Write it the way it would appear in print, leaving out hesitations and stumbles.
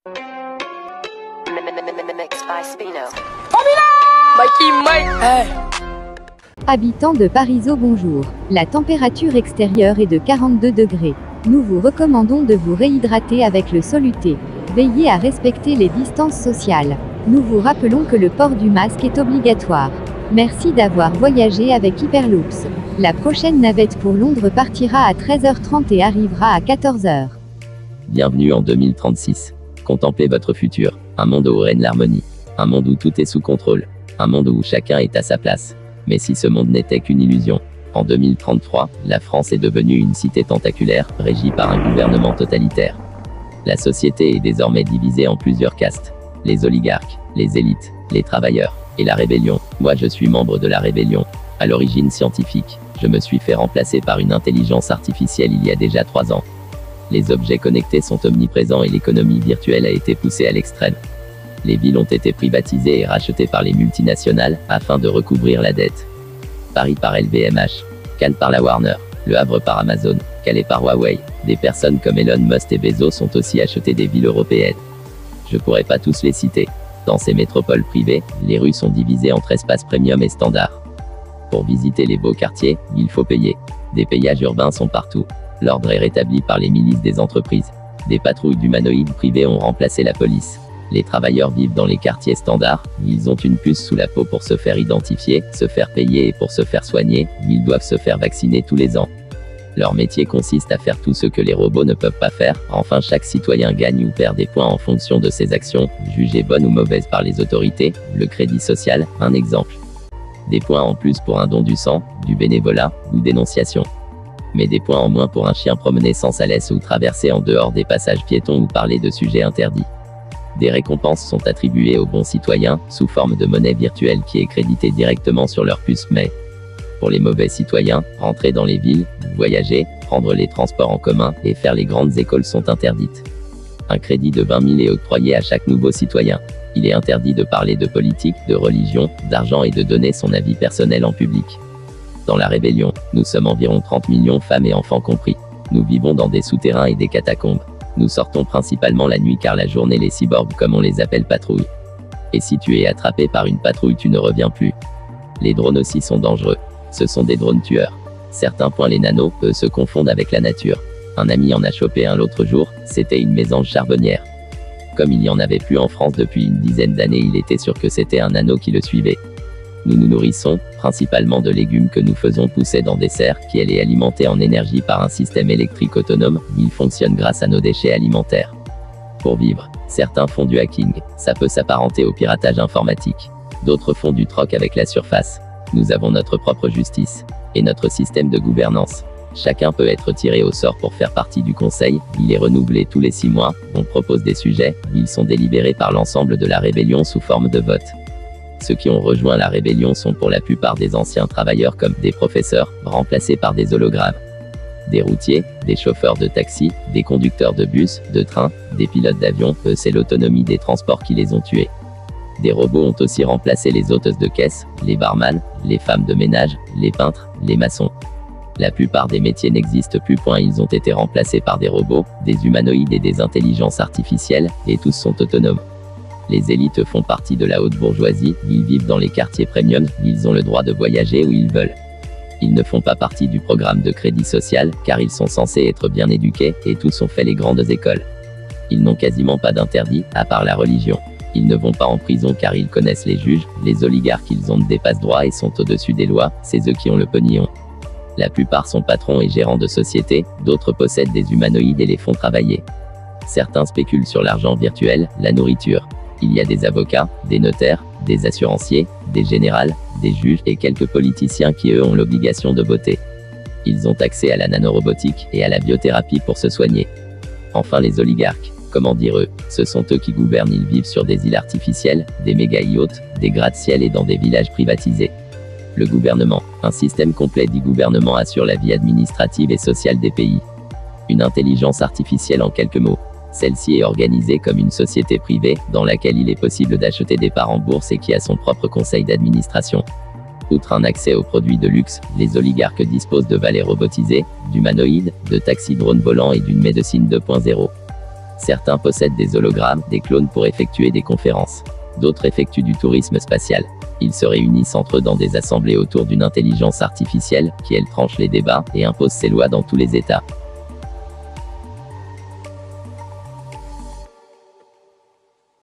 Mixed by Spino. Mikey Mike. Hey. Habitants de Parisot, bonjour. La température extérieure est de 42 degrés. Nous vous recommandons de vous réhydrater avec le soluté. Veillez à respecter les distances sociales. Nous vous rappelons que le port du masque est obligatoire. Merci d'avoir voyagé avec Hyperloops. La prochaine navette pour Londres partira à 13h30 et arrivera à 14h. Bienvenue en 2036. Contemplez votre futur. Un monde où règne l'harmonie. Un monde où tout est sous contrôle. Un monde où chacun est à sa place. Mais si ce monde n'était qu'une illusion. En 2033, la France est devenue une cité tentaculaire, régie par un gouvernement totalitaire. La société est désormais divisée en plusieurs castes. Les oligarques, les élites, les travailleurs, et la rébellion. Moi je suis membre de la rébellion. À l'origine scientifique, je me suis fait remplacer par une intelligence artificielle il y a déjà 3 ans. Les objets connectés sont omniprésents et l'économie virtuelle a été poussée à l'extrême. Les villes ont été privatisées et rachetées par les multinationales, afin de recouvrir la dette. Paris par LVMH, Cannes par la Warner, Le Havre par Amazon, Calais par Huawei. Des personnes comme Elon Musk et Bezos ont aussi acheté des villes européennes. Je pourrais pas tous les citer. Dans ces métropoles privées, les rues sont divisées entre espaces premium et standard. Pour visiter les beaux quartiers, il faut payer. Des péages urbains sont partout. L'ordre est rétabli par les milices des entreprises. Des patrouilles d'humanoïdes privés ont remplacé la police. Les travailleurs vivent dans les quartiers standards, ils ont une puce sous la peau pour se faire identifier, se faire payer et pour se faire soigner, ils doivent se faire vacciner tous les ans. Leur métier consiste à faire tout ce que les robots ne peuvent pas faire, enfin chaque citoyen gagne ou perd des points en fonction de ses actions, jugées bonnes ou mauvaises par les autorités, le crédit social, un exemple. Des points en plus pour un don du sang, du bénévolat, ou dénonciation. Mais des points en moins pour un chien promené sans salaisse ou traverser en dehors des passages piétons ou parler de sujets interdits. Des récompenses sont attribuées aux bons citoyens, sous forme de monnaie virtuelle qui est créditée directement sur leur puce, mais pour les mauvais citoyens, rentrer dans les villes, voyager, prendre les transports en commun et faire les grandes écoles sont interdites. Un crédit de 20 000 est octroyé à chaque nouveau citoyen. Il est interdit de parler de politique, de religion, d'argent et de donner son avis personnel en public. Dans la rébellion, nous sommes environ 30 millions femmes et enfants compris. Nous vivons dans des souterrains et des catacombes. Nous sortons principalement la nuit car la journée les cyborgs comme on les appelle patrouillent. Et si tu es attrapé par une patrouille tu ne reviens plus. Les drones aussi sont dangereux. Ce sont des drones tueurs. Certains points les nanos, eux se confondent avec la nature. Un ami en a chopé un l'autre jour, c'était une mésange charbonnière. Comme il n'y en avait plus en France depuis une dizaine d'années, il était sûr que c'était un nano qui le suivait. Nous nous nourrissons, principalement de légumes que nous faisons pousser dans des serres, qui elle est alimentée en énergie par un système électrique autonome, il fonctionne grâce à nos déchets alimentaires. Pour vivre, certains font du hacking, ça peut s'apparenter au piratage informatique. D'autres font du troc avec la surface. Nous avons notre propre justice, et notre système de gouvernance. Chacun peut être tiré au sort pour faire partie du conseil, il est renouvelé tous les 6 mois, on propose des sujets, ils sont délibérés par l'ensemble de la rébellion sous forme de vote. Ceux qui ont rejoint la rébellion sont pour la plupart des anciens travailleurs comme des professeurs, remplacés par des hologrammes. Des routiers, des chauffeurs de taxi, des conducteurs de bus, de train, des pilotes d'avion, eux c'est l'autonomie des transports qui les ont tués. Des robots ont aussi remplacé les hôtesses de caisse, les barman, les femmes de ménage, les peintres, les maçons. La plupart des métiers n'existent plus. Ils ont été remplacés par des robots, des humanoïdes et des intelligences artificielles, et tous sont autonomes. Les élites font partie de la haute bourgeoisie, ils vivent dans les quartiers premium, ils ont le droit de voyager où ils veulent. Ils ne font pas partie du programme de crédit social, car ils sont censés être bien éduqués, et tous ont fait les grandes écoles. Ils n'ont quasiment pas d'interdit, à part la religion. Ils ne vont pas en prison car ils connaissent les juges, les oligarques ils ont des passe-droits et sont au-dessus des lois, c'est eux qui ont le pognon. La plupart sont patrons et gérants de sociétés, d'autres possèdent des humanoïdes et les font travailler. Certains spéculent sur l'argent virtuel, la nourriture. Il y a des avocats, des notaires, des assuranciers, des générales, des juges et quelques politiciens qui eux ont l'obligation de voter. Ils ont accès à la nanorobotique et à la biothérapie pour se soigner. Enfin les oligarques, comment dire eux, ce sont eux qui gouvernent, ils vivent sur des îles artificielles, des méga-yachts, des gratte-ciel et dans des villages privatisés. Le gouvernement, un système complet dit gouvernement assure la vie administrative et sociale des pays. Une intelligence artificielle en quelques mots. Celle-ci est organisée comme une société privée, dans laquelle il est possible d'acheter des parts en bourse et qui a son propre conseil d'administration. Outre un accès aux produits de luxe, les oligarques disposent de valets robotisés, d'humanoïdes, de taxis drones volants et d'une médecine 2.0. Certains possèdent des hologrammes, des clones pour effectuer des conférences. D'autres effectuent du tourisme spatial. Ils se réunissent entre eux dans des assemblées autour d'une intelligence artificielle, qui elle tranche les débats, et impose ses lois dans tous les États.